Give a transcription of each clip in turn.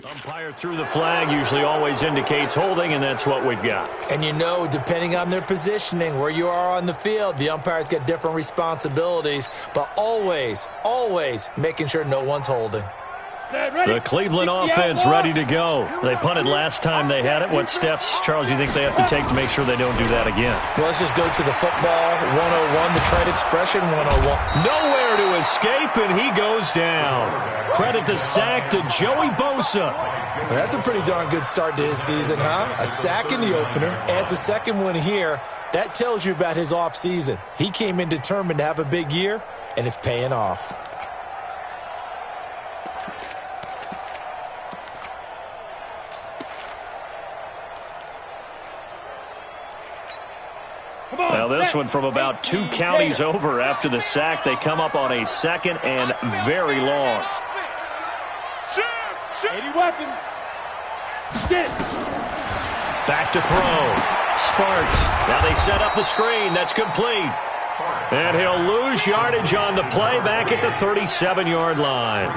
Umpire threw the flag, usually always indicates holding, and that's what we've got. And you know, depending on their positioning, where you are on the field, the umpires get different responsibilities, but always, always making sure no one's holding. The Cleveland offense ready to go. They punted last time they had it. What steps, Charles, you think they have to take to make sure they don't do that again? Well, let's just go to the football 101, the trade expression 101. Nowhere to escape, and he goes down. Credit the sack to Joey Bosa. Well, that's a pretty darn good start to his season, huh? A sack in the opener, adds a second one here. That tells you about his offseason. He came in determined to have a big year, and it's paying off. Now this one from about 2 counties over after the sack. They come up on a second and very long. 80 weapon. Back to throw. Sparks. Now they set up the screen. That's complete. And he'll lose yardage on the play back at the 37-yard line.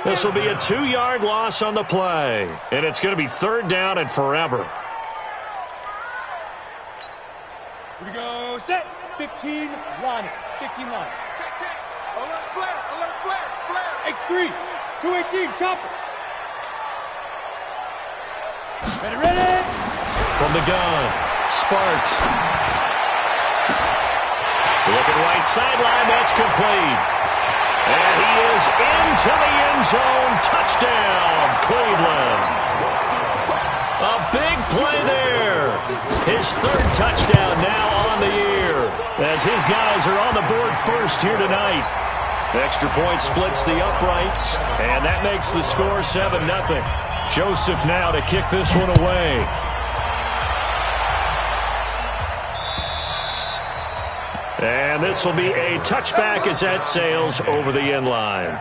This will be a 2-yard loss on the play. And it's going to be 3rd down and forever. Here we go. Set. 15 line. 15 line. Alert flare. Alert flare. Flare. X3. 218. Chopper. Ready, ready. From the gun. Sparks. Looking right sideline. That's complete. And he is into the end zone. Touchdown, Cleveland. A big play there. His 3rd touchdown now on the year, as his guys are on the board first here tonight. Extra point splits the uprights, and that makes the score 7-0. Joseph now to kick this one away. And this will be a touchback as that sails over the end line.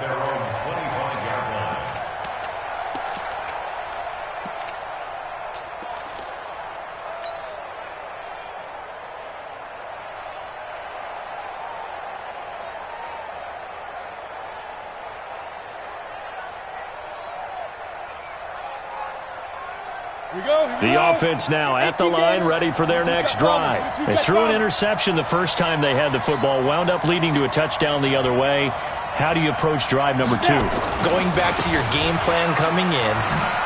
The offense now at the line, ready for their next drive. They threw an interception the first time they had the football, wound up leading to a touchdown the other way. How do you approach drive number 2? Going back to your game plan coming in,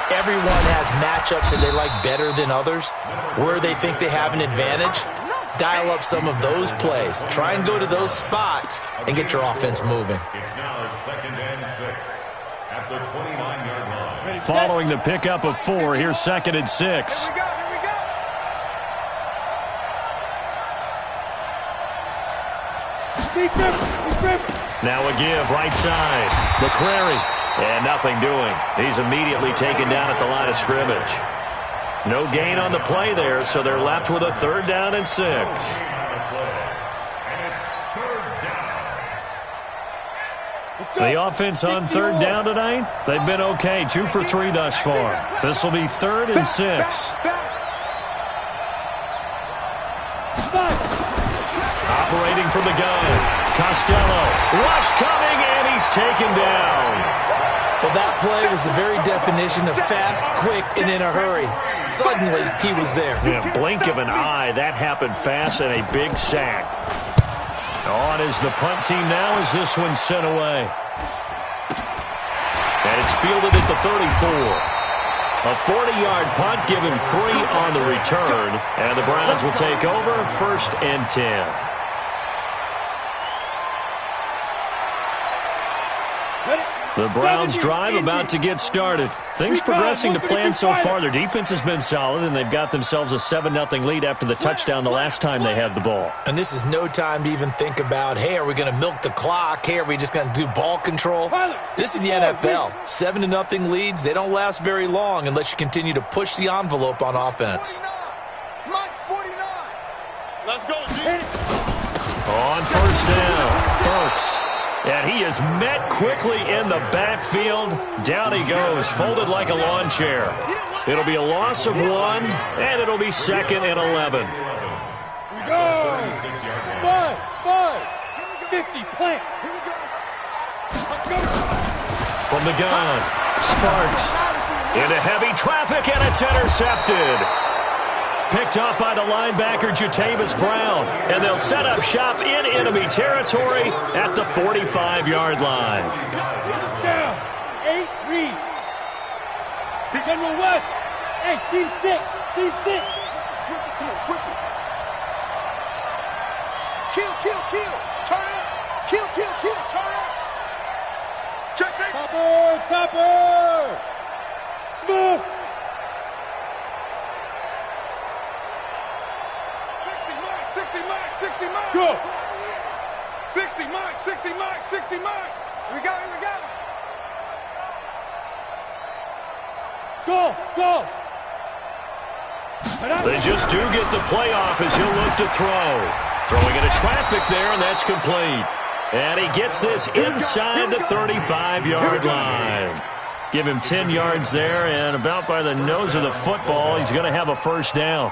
everyone has matchups that they like better than others. Where they think they have an advantage, dial up some of those plays. Try and go to those spots and get your offense moving. It's now 2nd and 6 at the 29-yard line. Following the pickup of 4, here's 2nd and 6. Here we go. Now a give, right side. McCrary. And nothing doing. He's immediately taken down at the line of scrimmage. No gain on the play there, so they're left with a 3rd down and 6. The offense on 3rd down tonight, they've been okay. 2 for 3 thus far. This will be 3rd and 6. Operating from the gun. Costello. Rush coming, and he's taken down. Well, that play was the very definition of fast, quick, and in a hurry. Suddenly, he was there. Yeah, blink of an eye. That happened fast, and a big sack. On is the punt team now as this one's sent away. And it's fielded at the 34. A 40-yard punt, give him 3 on the return. And the Browns will take over 1st and 10. The Browns drive about to get started. Things progressing to plan so far. Their defense has been solid, and they've got themselves a 7-0 lead after the touchdown the last time they had the ball. And this is no time to even think about, hey, are we going to milk the clock? Hey, are we just going to do ball control? This is the NFL. 7-0 leads, they don't last very long unless you continue to push the envelope on offense. 49. Mike's 49. Let's go, G. On 1st down, Burks. And he is met quickly in the backfield. Down he goes, folded like a lawn chair. It'll be a loss of 1, and it'll be 2nd and 11. Here we go. 5, 50, plant. Here we go. From the gun, Sparks. Into heavy traffic, and it's intercepted. Picked off by the linebacker, Jatavis Brown. And they'll set up shop in enemy territory at the 45-yard line. Down. 8, read. General West. Hey, Steve 6. Steve 6. Switch it. Come on, switch it. Kill. Turn up. Kill. Turn up. Jesse. Topper. Smooth. 60 Mike. Go. 60 Mike. We got it. Go. They just do get the playoff as he'll look to throw. Throwing into traffic there, and that's complete. And he gets this inside the 35-yard line. Give him 10 yards there, and about by the nose of the football, he's going to have a first down.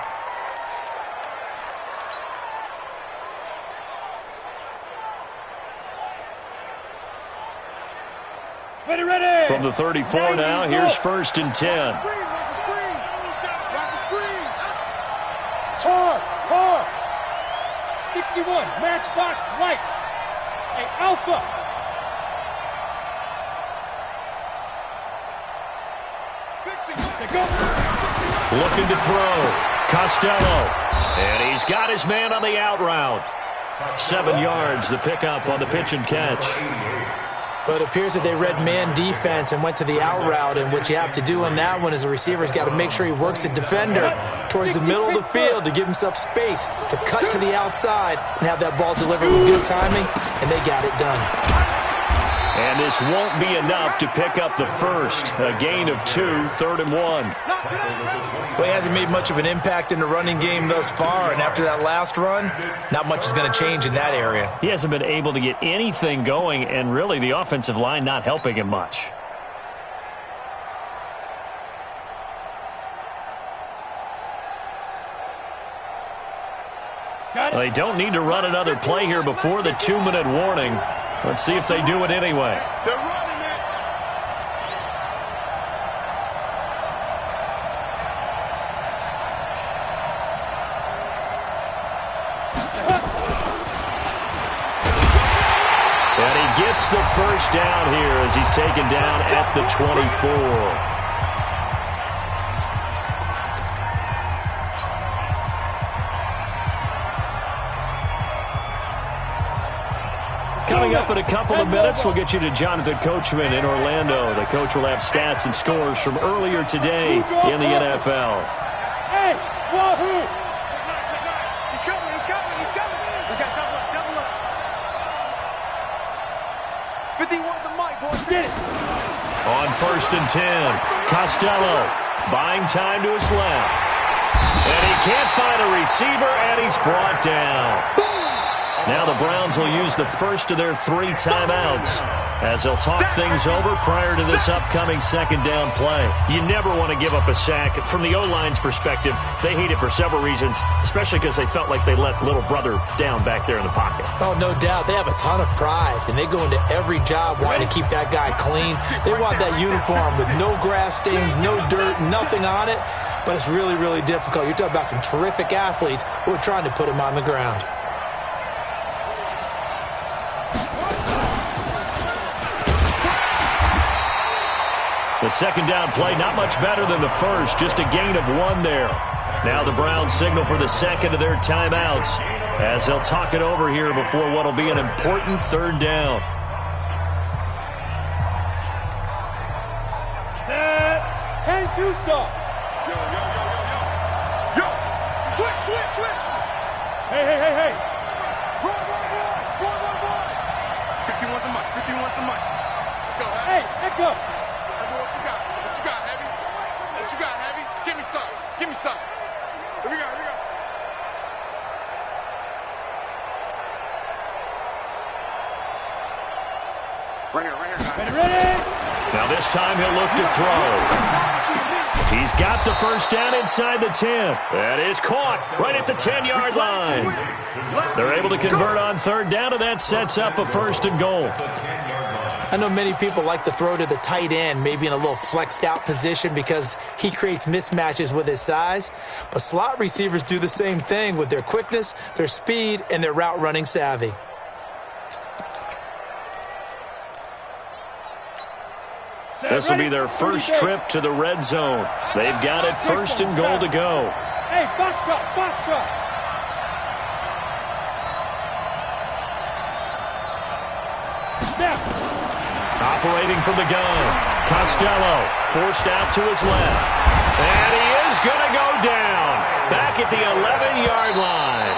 Ready. From the 34 now, here's 1st and 10. Par. 61, matchbox white. Hey, Alpha. Go. Looking to throw. Costello. And he's got his man on the out route. 7 yards, the pickup on the pitch and catch. But it appears that they read man defense and went to the out route, and what you have to do on that one is the receiver's got to make sure he works the defender towards the middle of the field to give himself space to cut to the outside and have that ball delivered with good timing, and they got it done. And this won't be enough to pick up the first. A gain of 2, 3rd and 1. Well, he hasn't made much of an impact in the running game thus far, and after that last run, not much is going to change in that area. He hasn't been able to get anything going, and really the offensive line not helping him much. They don't need to run another play here before the 2-minute warning. Let's see if they do it anyway. They're running it. And he gets the first down here as he's taken down at the 24. Coming up in a couple of minutes, we'll get you to Jonathan Coachman in Orlando. The coach will have stats and scores from earlier today in the NFL. Hey, Wahoo! He's coming. We got double up. 51 the mic, boys. Get it. On 1st and 10, Costello buying time to his left. And he can't find a receiver, and he's brought down. Now the Browns will use the first of their 3 timeouts as they'll talk things over prior to this upcoming 2nd down play. You never want to give up a sack. From the O-line's perspective, they hate it for several reasons, especially because they felt like they let little brother down back there in the pocket. Oh, no doubt. They have a ton of pride, and they go into every job wanting to keep that guy clean. They want that uniform with no grass stains, no dirt, nothing on it, but it's really, really difficult. You're talking about some terrific athletes who are trying to put him on the ground. The 2nd down play, not much better than the first, just a gain of 1 there. Now the Browns signal for the 2nd of their timeouts as they'll talk it over here before what will be an important 3rd down. Set. 10-2 stop. Yo. Switch. Hey. Run. 51 the mic. Let's go, Heavy. Hey, echo. What you got, Heavy? Give me some. Here we go. Right here, guys. Ready. Now this time he'll look to throw. He's got the first down inside the 10. That is caught right at the 10-yard line. They're able to convert on 3rd down, and that sets up a 1st and goal. I know many people like to throw to the tight end, maybe in a little flexed out position because he creates mismatches with his size. But slot receivers do the same thing with their quickness, their speed, and their route running savvy. This will be their first trip to the red zone. They've got it first and goal to go. Hey, box drop. Snap. Operating from the gun. Costello forced out to his left. And he is going to go down. Back at the 11-yard line.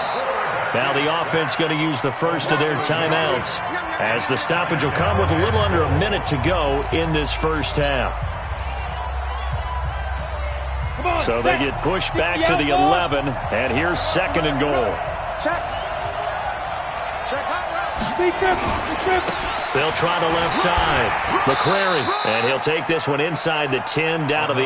Now the offense going to use the first of their timeouts as the stoppage will come with a little under a minute to go in this first half. So they get pushed back to the 11, and here's second and goal. Check. They'll try the left side. McCrary, and he'll take this one inside the 10 down to the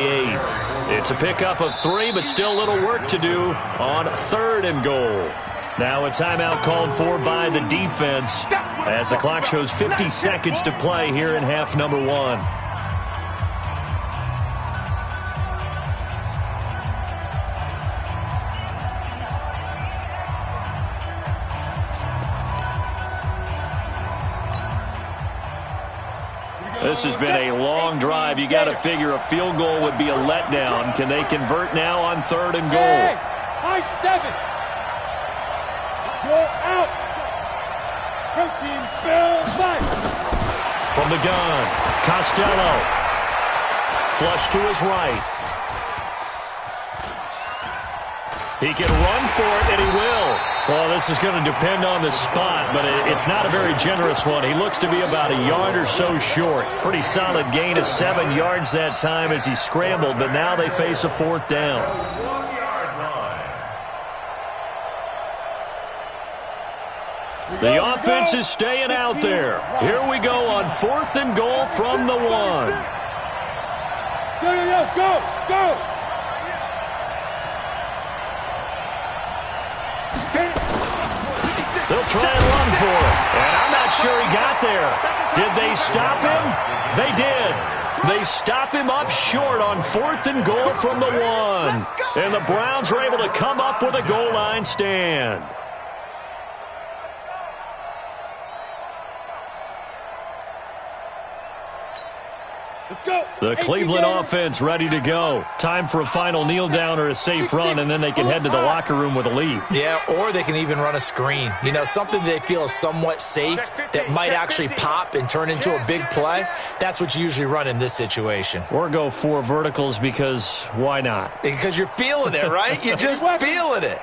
8. It's a pickup of 3, but still a little work to do on third and goal. Now a timeout called for by the defense as the clock shows 50 seconds to play here in half number 1. This has been a long drive. You got to figure a field goal would be a letdown. Can they convert now on third and goal? Hey, high 7. Go out. Protein spill 5. From the gun, Costello. Flush to his right. He can run for it, and he will. Well, this is going to depend on the spot, but it's not a very generous one. He looks to be about a yard or so short. Pretty solid gain of 7 yards that time as he scrambled, but now they face a fourth down. The offense is staying out there. Here we go on fourth and goal from the 1. Go. They'll try and run for it. And I'm not sure he got there. Did they stop him? They did. They stop him up short on fourth and goal from the 1. And the Browns are able to come up with a goal line stand. Let's go. The Cleveland offense ready to go. Time for a final kneel down or a safe run, and then they can head to the locker room with a lead. Yeah, or they can even run a screen. You know, something they feel is somewhat safe that might actually pop and turn into a big play. That's what you usually run in this situation. Or go 4 verticals because why not? Because you're feeling it, right? You're just feeling it.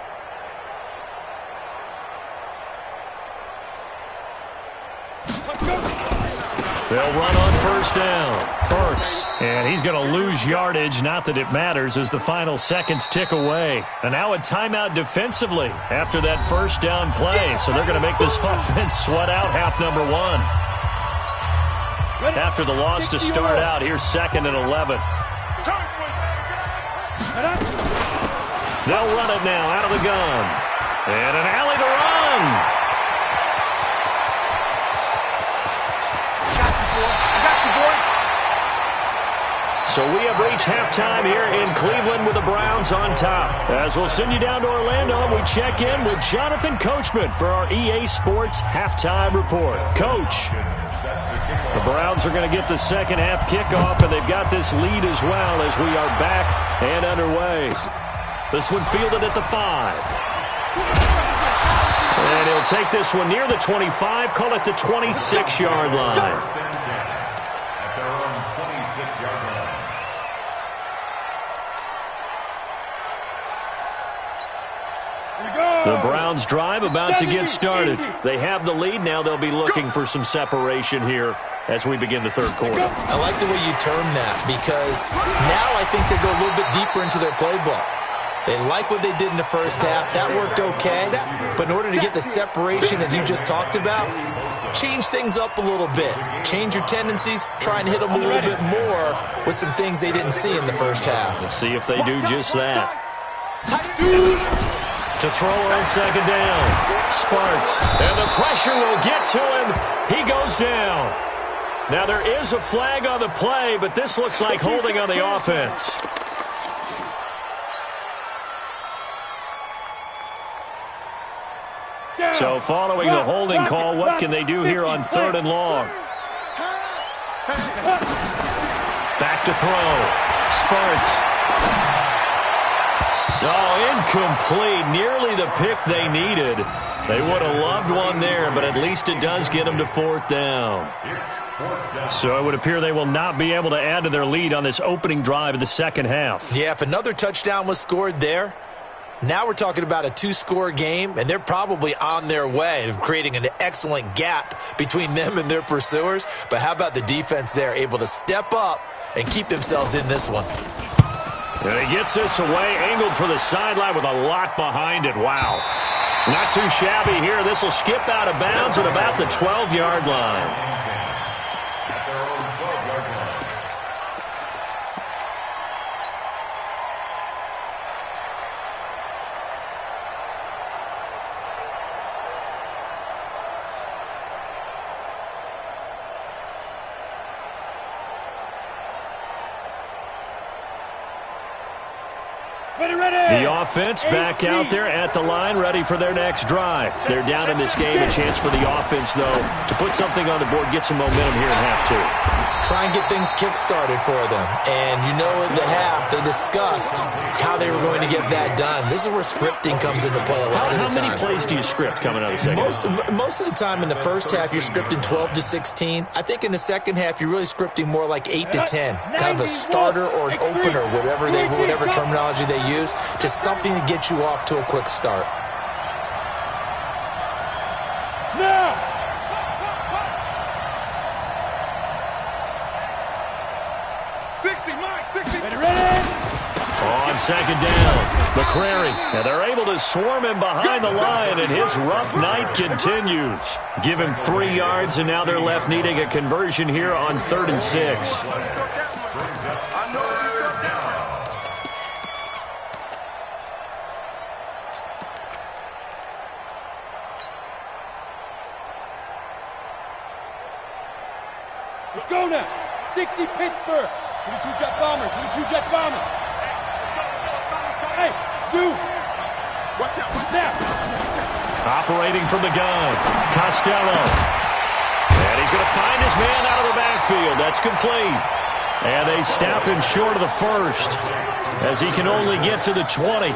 They'll run on first down. Burks, and he's going to lose yardage. Not that it matters as the final seconds tick away. And now a timeout defensively after that first down play. So they're going to make this offense sweat out half number 1. After the loss to start out, here's second and 11. They'll run it now out of the gun. And an alley to run. So we have reached halftime here in Cleveland with the Browns on top. As we'll send you down to Orlando, we check in with Jonathan Coachman for our EA Sports Halftime Report. Coach, the Browns are going to get the second half kickoff, and they've got this lead as well as we are back and underway. This one fielded at the 5. And he'll take this one near the 25, call it the 26-yard line. The Browns drive about to get started. They have the lead. Now they'll be looking for some separation here as we begin the third quarter. I like the way you term that because now I think they go a little bit deeper into their playbook. They like what they did in the first half. That worked okay. But in order to get the separation that you just talked about, change things up a little bit. Change your tendencies. Try and hit them a little bit more with some things they didn't see in the first half. We'll see if they do just that. To throw on second down. Sparks. And the pressure will get to him. He goes down. Now, there is a flag on the play, but this looks like holding on the offense. So following the holding call, what can they do here on 3rd and long? Back to throw. Sparks. Oh, incomplete. Nearly the pick they needed. They would have loved one there, but at least it does get them to 4th down. So it would appear they will not be able to add to their lead on this opening drive of the second half. Yeah, if another touchdown was scored there, now we're talking about a 2-score game, and they're probably on their way of creating an excellent gap between them and their pursuers. But how about the defense there, able to step up and keep themselves in this one? And he gets this away, angled for the sideline with a lot behind it. Wow. Not too shabby here. This will skip out of bounds at about the 12-yard line. The offense back out there at the line, ready for their next drive. They're down in this game. A chance for the offense, though, to put something on the board, get some momentum here in half 2. Try and get things kick-started for them. And you know at the half, they discussed how they were going to get that done. This is where scripting comes into play a lot of the time. How many plays do you script coming out of the second half? Most of the time in the first half, you're scripting 12 to 16. I think in the second half, you're really scripting more like 8 to 10. Kind of a starter or an opener, whatever terminology they use. Just something to get you off to a quick start. Now! On second down, McCrary. And they're able to swarm him behind the line, and his rough night continues. Give him 3 yards, and now they're left needing a conversion here on 3rd and 6. Let's go now. 60 Pittsburgh. 22 Jet Bombers. 22 Jet Bombers. Hey, Zoo. Watch out. Watch out. Operating from the gun, Costello. And he's going to find his man out of the backfield. That's complete. And they snap him short of the first as he can only get to the 20.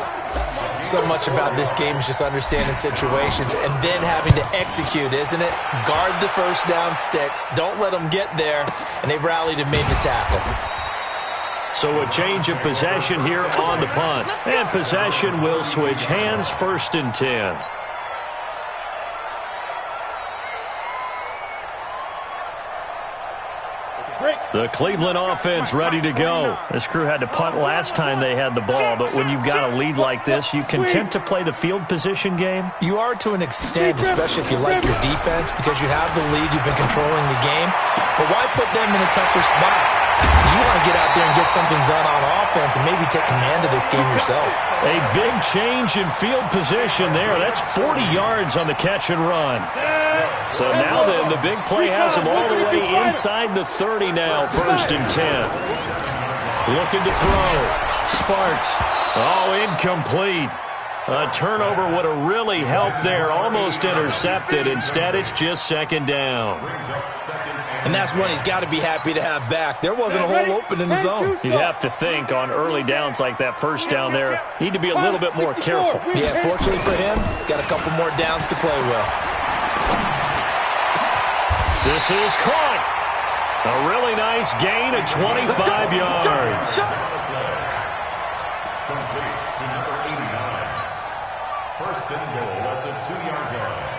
So much about this game is just understanding situations and then having to execute, isn't it? Guard the first down sticks. Don't let them get there. And they rallied and made the tackle. So a change of possession here on the punt. And possession will switch hands, 1st and 10. The Cleveland offense ready to go. This crew had to punt last time they had the ball, but when you've got a lead like this, you content to play the field position game? You are to an extent, especially if you like your defense, because you have the lead, you've been controlling the game. But why put them in a tougher spot? You want to get out there and get something done on offense and maybe take command of this game yourself. A big change in field position there. That's 40 yards on the catch and run. So now then, the big play has him all the way inside the 30 now, 1st and 10. Looking to throw. Sparks. Oh, incomplete. A turnover would have really helped there. Almost intercepted. Instead, it's just 2nd down. And that's one he's got to be happy to have back. There wasn't a hole open in the zone. You'd have to think on early downs like that first down there, need to be a little bit more careful. Yeah, fortunately for him, got a couple more downs to play with. This is caught. A really nice gain of 25 yards. Complete to number 89. 1st and goal at the 2-yard line.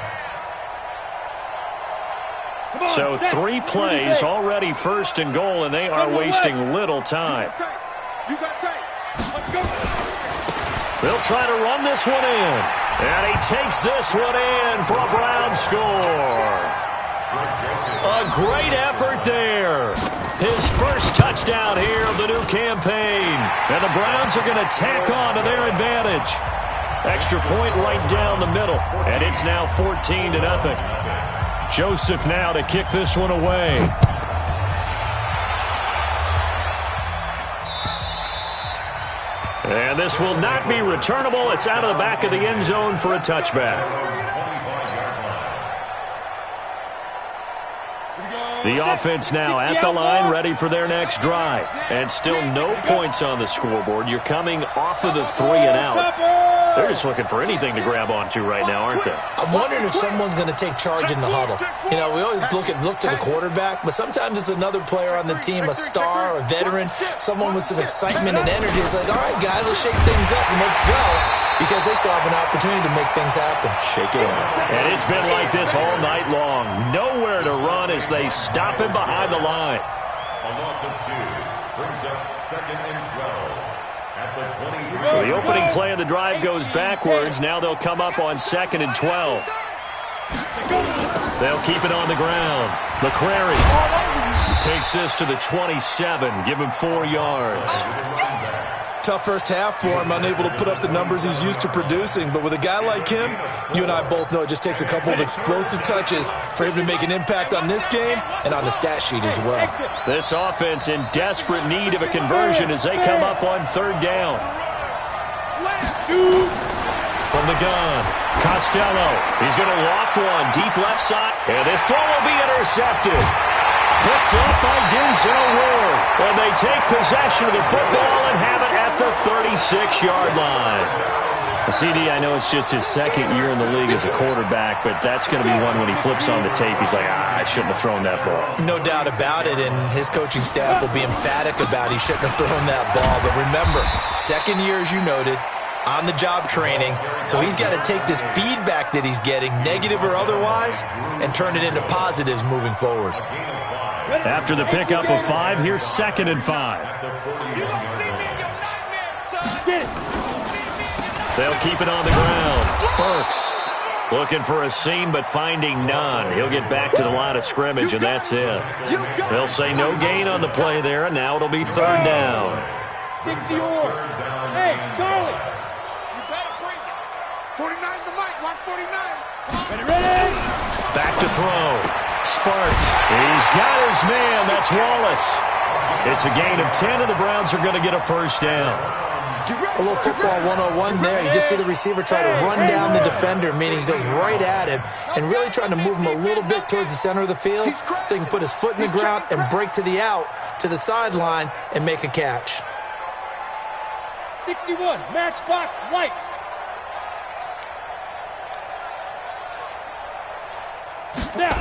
So 3 plays already 1st and goal, and they are wasting little time. They'll try to run this one in. And he takes this one in for a Brown score. A great effort there. His first touchdown here of the new campaign. And the Browns are going to tack on to their advantage. Extra point right down the middle. And it's now 14-0. Joseph now to kick this one away. And this will not be returnable. It's out of the back of the end zone for a touchback. The offense now at the line, ready for their next drive. And still no points on the scoreboard. You're coming off of the 3 and out. They're just looking for anything to grab onto right now, aren't they? I'm wondering if someone's going to take charge in the huddle. You know, we always look to the quarterback, but sometimes it's another player on the team, a star, a veteran, someone with some excitement and energy. It's like, all right, guys, let's shake things up and let's go, because they still have an opportunity to make things happen. Shake it up. And it's been like this all night long. Nowhere to run as they stop him behind the line. A loss of 2 brings up 2nd and 12. So the opening play of the drive goes backwards. Now they'll come up on 2nd and 12. They'll keep it on the ground. McCrary takes this to the 27. Give him 4 yards. Tough first half for him, unable to put up the numbers he's used to producing. But with a guy like him, you and I both know it just takes a couple of explosive touches for him to make an impact on this game and on the stat sheet as well. This offense in desperate need of a conversion as they come up on 3rd down. From the gun, Costello. He's going to loft one deep left side. And this throw will be intercepted. Picked up by Denzel Ward. And they take possession of the football and have it at the 36-yard line. CD, I know it's just his 2nd year in the league as a quarterback, but that's going to be one when he flips on the tape. He's like, I shouldn't have thrown that ball. No doubt about it, and his coaching staff will be emphatic about he shouldn't have thrown that ball. But remember, 2nd year, as you noted, on-the-job training, so he's got to take this feedback that he's getting, negative or otherwise, and turn it into positives moving forward. After the pickup of 5, here's 2nd and 5. They'll keep it on the ground. Burks looking for a seam, but finding none. He'll get back to the line of scrimmage, and that's it. They'll say no gain on the play there, and now it'll be 3rd down. 60 or. Hey, Charlie. You better bring it. 49's the mic. Watch 49. Ready? Back to throw. Sparks. He's got his man. That's Wallace. It's a gain of 10, and the Browns are going to get a 1st down. A little football 101 there. You just see the receiver try to run down the defender, meaning he goes right at him and really trying to move him a little bit towards the center of the field so he can put his foot in the ground and break to the out, to the sideline, and make a catch. 61, matchbox lights. Now.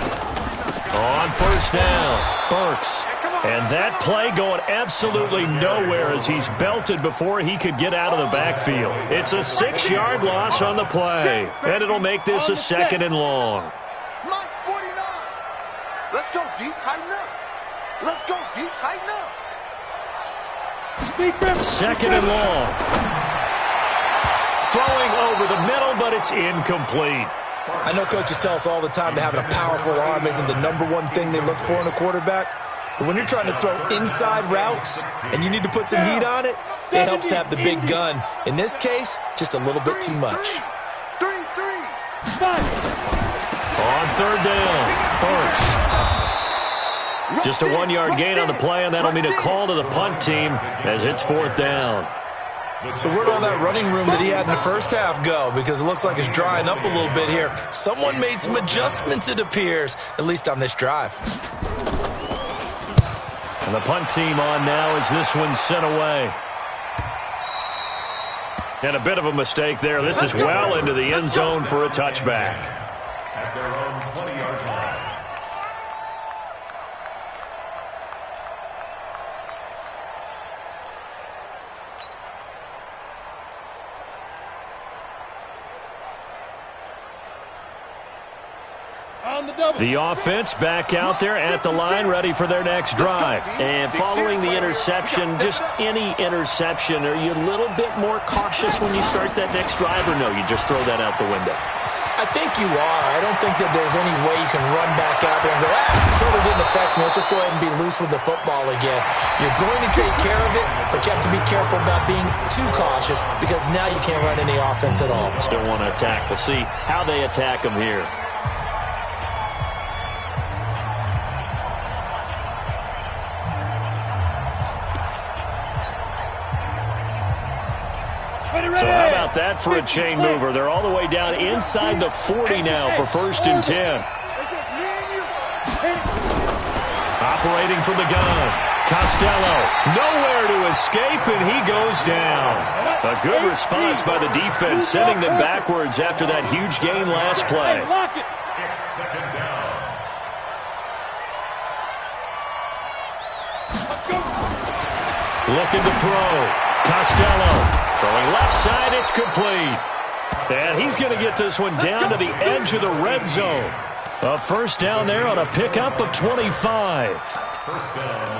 On 1st down, Burks. And that play going absolutely nowhere as he's belted before he could get out of the backfield. It's a 6-yard loss on the play, and it'll make this a 2nd and long. Mike 49. Let's go deep, tighten up. Let's go deep, tighten up. 2nd and long. Throwing over the middle, but it's incomplete. I know coaches tell us all the time that having a powerful arm isn't the #1 thing they look for in a quarterback. But when you're trying to throw inside routes and you need to put some heat on it, it helps have the big gun. In this case, just a little bit too much. 3. On 3rd down, Burks. Just a 1-yard gain on the play, and that'll mean a call to the punt team as it's 4th down. So where'd all that running room that he had in the first half go? Because it looks like it's drying up a little bit here. Someone made some adjustments, it appears, at least on this drive. And the punt team on now as this one's sent away. And a bit of a mistake there. This is well into the end zone for a touchback. At their own 20-yard line. The offense back out there at the line, ready for their next drive. And following the interception, just any interception, are you a little bit more cautious when you start that next drive, or no, you just throw that out the window? I think you are. I don't think that there's any way you can run back out there and go, totally didn't affect me. Let's just go ahead and be loose with the football again. You're going to take care of it, but you have to be careful about being too cautious because now you can't run any offense at all. Still want to attack. We'll see how they attack them here. So how about that for a chain mover? They're all the way down inside the 40 now for 1st and 10. Operating from the gun. Costello, nowhere to escape, and he goes down. A good response by the defense, sending them backwards after that huge gain last play. It's 2nd down. Looking to throw. Costello throwing left side, it's complete. And he's going to get this one down to the edge of the red zone. A 1st down there on a pickup of 25.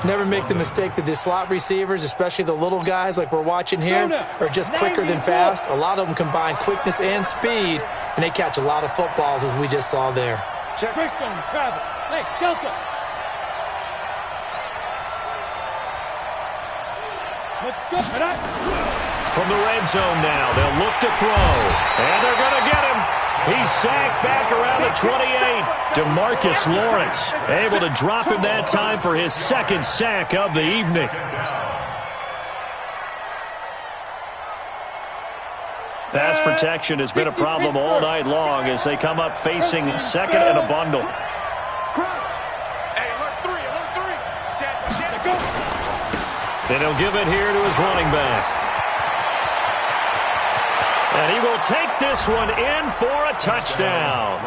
Never make the mistake that the slot receivers, especially the little guys like we're watching here, are just quicker than fast. A lot of them combine quickness and speed, and they catch a lot of footballs, as we just saw there. Check. Travel. Hey, Delta. Let's go. From the red zone now, they'll look to throw. And they're going to get him. He's sacked back around the 28. DeMarcus Lawrence able to drop him that time for his 2nd sack of the evening. Pass protection has been a problem all night long as they come up facing 2nd and a bundle. Then he'll give it here to his running back. And he will take this one in for a touchdown.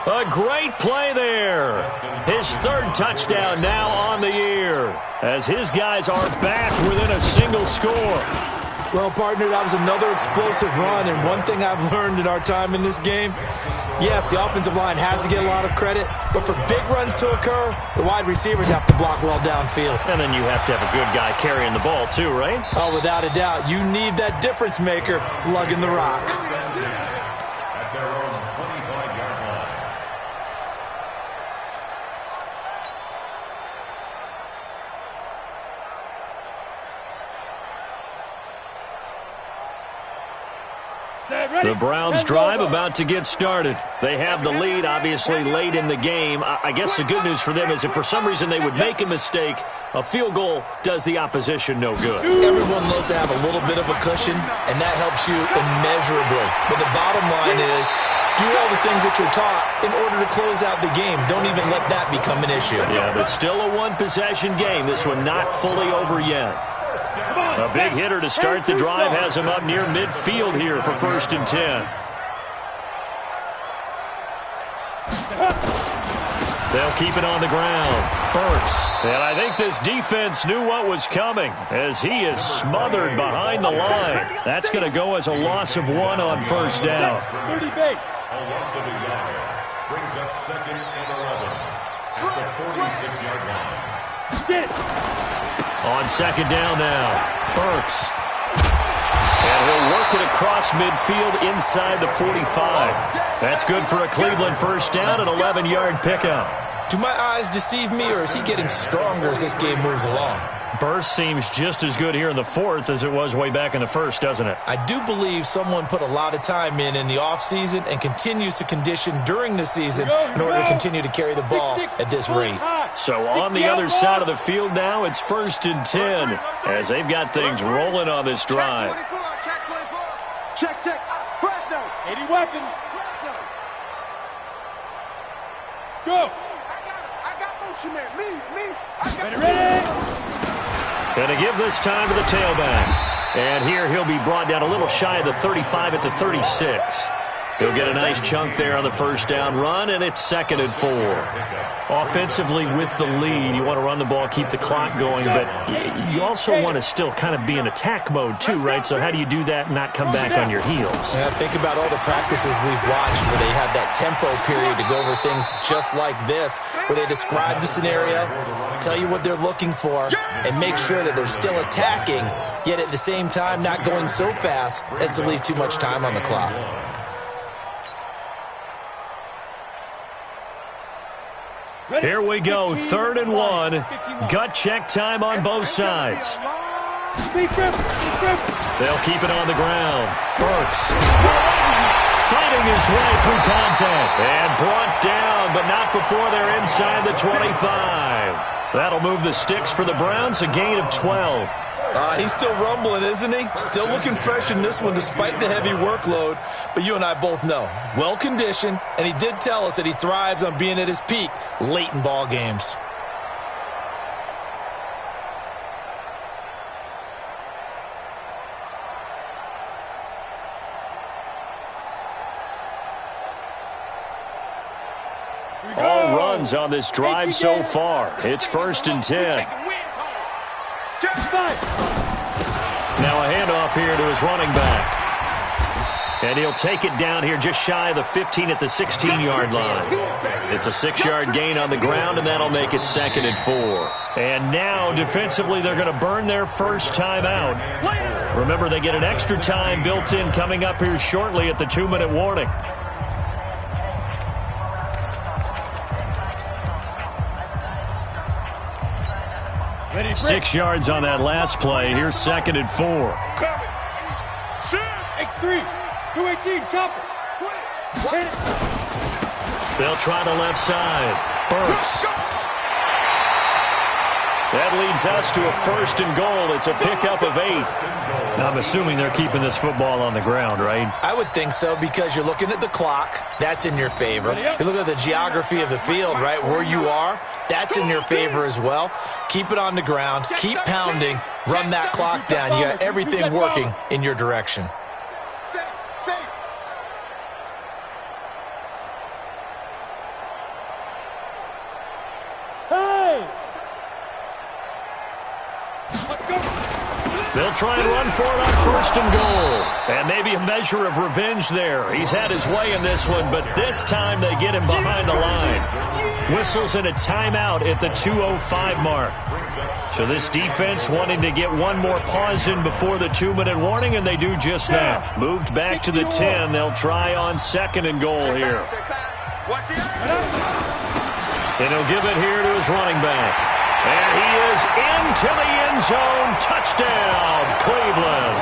A great play there. His 3rd touchdown now on the year as his guys are back within a single score. Well, partner, that was another explosive run, and one thing I've learned in our time in this game, yes, the offensive line has to get a lot of credit, but for big runs to occur, the wide receivers have to block well downfield. And then you have to have a good guy carrying the ball too, right? Oh, without a doubt. You need that difference maker lugging the rock. At their own 25-yard line. The Browns drive about to get started. They have the lead, obviously, late in the game. I guess the good news for them is if for some reason they would make a mistake, a field goal does the opposition no good. Everyone loves to have a little bit of a cushion, and that helps you immeasurably. But the bottom line is, do all the things that you're taught in order to close out the game. Don't even let that become an issue. Yeah, but still a one-possession game. This one not fully over yet. A big hitter to start the drive has him up near midfield here for 1st and 10. They'll keep it on the ground. Burks. And I think this defense knew what was coming as he is smothered behind the line. That's going to go as a loss of 1 on 1st down. 30 base. A loss of a yard. Brings up 2nd and 11. At the 46-yard line. Get it. On 2nd down now, Burks. And he'll work it across midfield inside the 45. That's good for a Cleveland 1st down, an 11-yard pickup. Do my eyes deceive me, or is he getting stronger as this game moves along? Burst seems just as good here in the 4th as it was way back in the 1st, doesn't it? I do believe someone put a lot of time in the offseason and continues to condition during the season in order to continue to carry the ball at this rate. So on the other side of the field now, it's 1st and 10 as they've got things rolling on this drive. Check. Fresno. 80 weapons. Go. I got motion man. Me. Ready. And to give this time to the tailback. And here he'll be brought down a little shy of the 35 at the 36. He'll get a nice chunk there on the 1st down run, and it's 2nd and 4. Offensively with the lead, you want to run the ball, keep the clock going, but you also want to still kind of be in attack mode too, right? So how do you do that and not come back on your heels? Yeah, think about all the practices we've watched where they have that tempo period to go over things just like this, where they describe the scenario, tell you what they're looking for, and make sure that they're still attacking, yet at the same time not going so fast as to leave too much time on the clock. Here we go, 3rd and 1. Gut check time on both sides. They'll keep it on the ground. Burks fighting his way through contact and brought down, but not before they're inside the 25. That'll move the sticks for the Browns, a gain of 12. He's still rumbling, isn't he? Still looking fresh in this one despite the heavy workload. But you and I both know, well-conditioned, and he did tell us that he thrives on being at his peak late in ball games. All runs on this drive so far. It's 1st and 10. Now a handoff here to his running back. And he'll take it down here just shy of the 15 at the 16-yard line. It's a 6-yard gain on the ground, and that'll make it 2nd and 4. And now, defensively, they're going to burn their first time out. Remember, they get an extra time built in coming up here shortly at the 2-minute warning. Ready, 6 yards on that last play. Here's 2nd and 4. X3, 218, chopper. They'll try the left side. Burks. That leads us to a 1st and goal. It's a pickup of 8. Now, I'm assuming they're keeping this football on the ground, right? I would think so because you're looking at the clock. That's in your favor. You look at the geography of the field, right, where you are. That's in your favor as well. Keep it on the ground. Keep pounding. Run that clock down. You got everything working in your direction. They'll try and run for it on 1st and goal. And maybe a measure of revenge there. He's had his way in this one, but this time they get him behind the line. Whistles in a timeout at the 2:05 mark. So this defense wanting to get one more pause in before the 2-minute warning, and they do just that. Moved back to the 10. They'll try on 2nd and goal here. And he'll give it here to his running back. And he is into the end zone. Touchdown, Cleveland.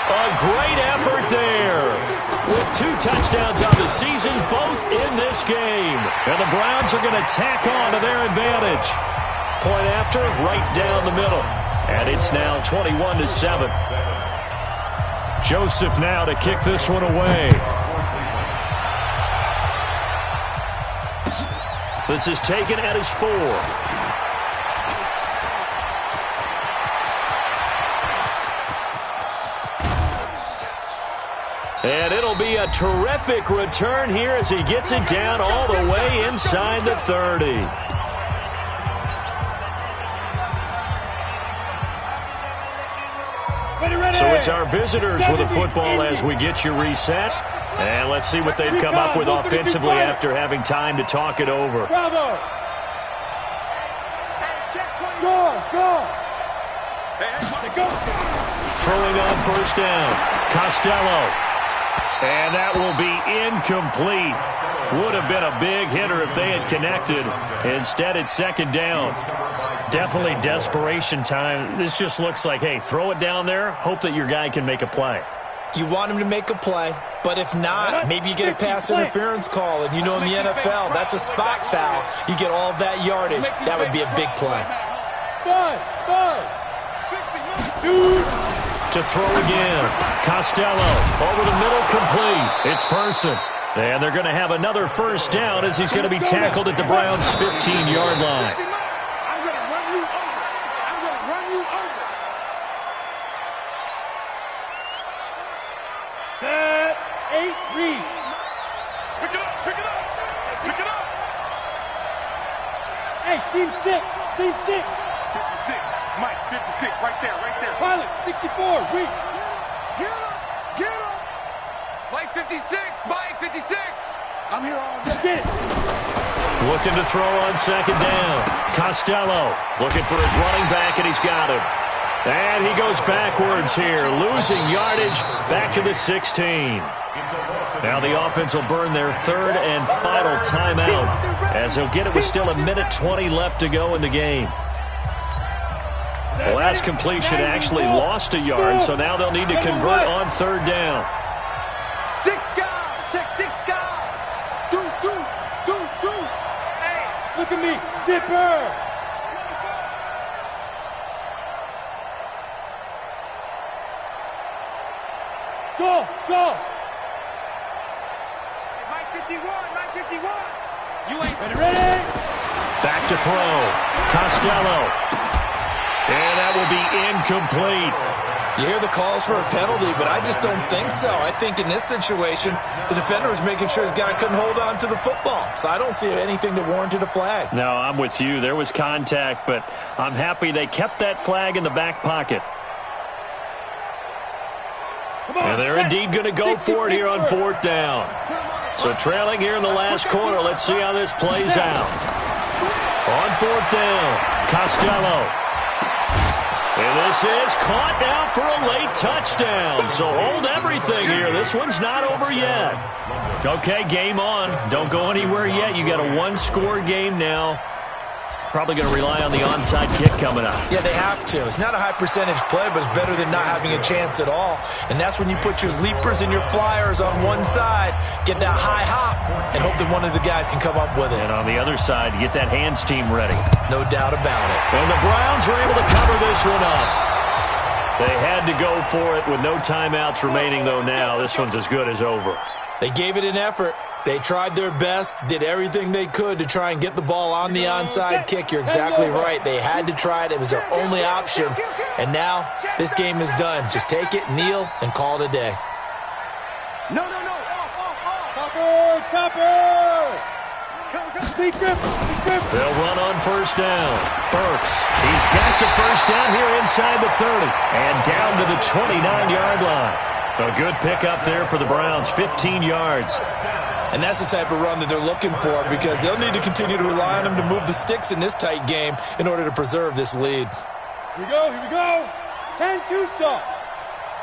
A great effort there. With 2 touchdowns on the season, both in this game. And the Browns are going to tack on to their advantage. Point after, right down the middle. And it's now 21-7. Joseph now to kick this one away. This is taken at his 4. And it'll be a terrific return here as he gets it down all the way inside the 30. So it's our visitors with a football as we get you reset. And let's see what they've come up with offensively after having time to talk it over. Bravo. Go. Throwing on 1st down. Costello. And that will be incomplete. Would have been a big hitter if they had connected. Instead, it's 2nd down. Definitely desperation time. This just looks like, hey, throw it down there. Hope that your guy can make a play. You want him to make a play, but if not, maybe you get a pass interference call. And you know in the NFL, that's a spot foul. You get all that yardage. That would be a big play. 5. To throw again. Costello over the middle, complete. It's Person. And they're going to have another 1st down as he's going to be tackled at the Browns' 15-yard line. I'm going to run you over. Set. 8, read. Pick it up. Hey, seam 6. 56. Mike, 56. Right there. Pilot, 64, read. Get up. Mike, 56. Mike, 56. I'm here all day. Get it. Looking to throw on 2nd down. Costello looking for his running back, and he's got him. And he goes backwards here, losing yardage back to the 16. Now the offense will burn their 3rd and final timeout as they'll get it with still 1:20 left to go in the game. The last completion actually lost a yard, so now they'll need to convert on 3rd down. 6 guys. Check 6 guys. Deuce. Hey, look at me. Zipper. Go, go. Mike 51, Mike 51. You ain't ready. Back to throw. Costello. And that will be incomplete. You hear the calls for a penalty, but I just don't think so. I think in this situation, the defender was making sure his guy couldn't hold on to the football. So I don't see anything that warranted a flag. No, I'm with you. There was contact, but I'm happy they kept that flag in the back pocket. And they're indeed going to go for it here on 4th down. So trailing here in the last quarter. Let's see how this plays out. On 4th down, Costello. And this is caught now for a late touchdown. So hold everything here. This one's not over yet. Okay, game on. Don't go anywhere yet. You got a one-score game now. Probably going to rely on the onside kick coming up. Yeah, they have to. It's not a high percentage play, but it's better than not having a chance at all. And that's when you put your leapers and your flyers on one side, get that high hop, and hope that one of the guys can come up with it. And on the other side, get that hands team ready. No doubt about it. And the Browns are able to cover this one up. They had to go for it with no timeouts remaining, though, now. This one's as good as over. They gave it an effort. They tried their best, did everything they could to try and get the ball on the onside kick. You're exactly right. They had to try it. It was their only option. And now this game is done. Just take it, kneel, and call it a day. No. Topper. Big grip. They'll run on 1st down. Burks. He's got the 1st down here inside the 30. And down to the 29-yard line. A good pickup there for the Browns, 15 yards. And that's the type of run that they're looking for because they'll need to continue to rely on them to move the sticks in this tight game in order to preserve this lead. Here we go. 10-2 stop.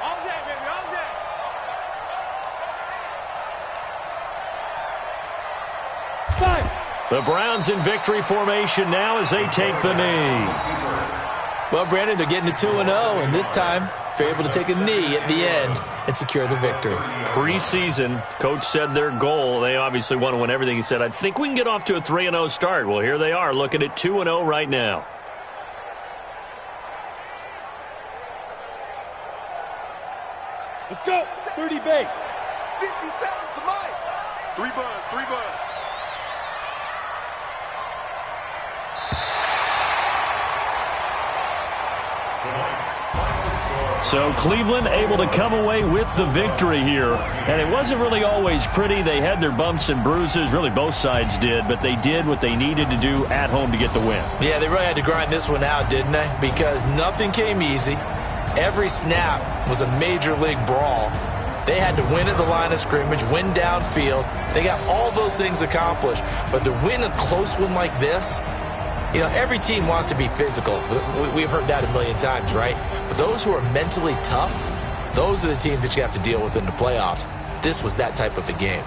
All day, baby, all day. Five. The Browns in victory formation now as they take the knee. Well, Brandon, they're getting to 2-0, and this time they're able to take a knee at the end and secure the victory. Preseason, coach said their goal, they obviously want to win everything. He said, I think we can get off to a 3-0 start. Well, here they are looking at 2-0 right now. Let's go. 30 base. 50 seconds to Mike. 3 buzz. So Cleveland able to come away with the victory here. And it wasn't really always pretty. They had their bumps and bruises. Really, both sides did. But they did what they needed to do at home to get the win. Yeah, they really had to grind this one out, didn't they? Because nothing came easy. Every snap was a major league brawl. They had to win at the line of scrimmage, win downfield. They got all those things accomplished. But to win a close one like this, you know, every team wants to be physical. We've heard that a million times, right? But those who are mentally tough, those are the teams that you have to deal with in the playoffs. This was that type of a game.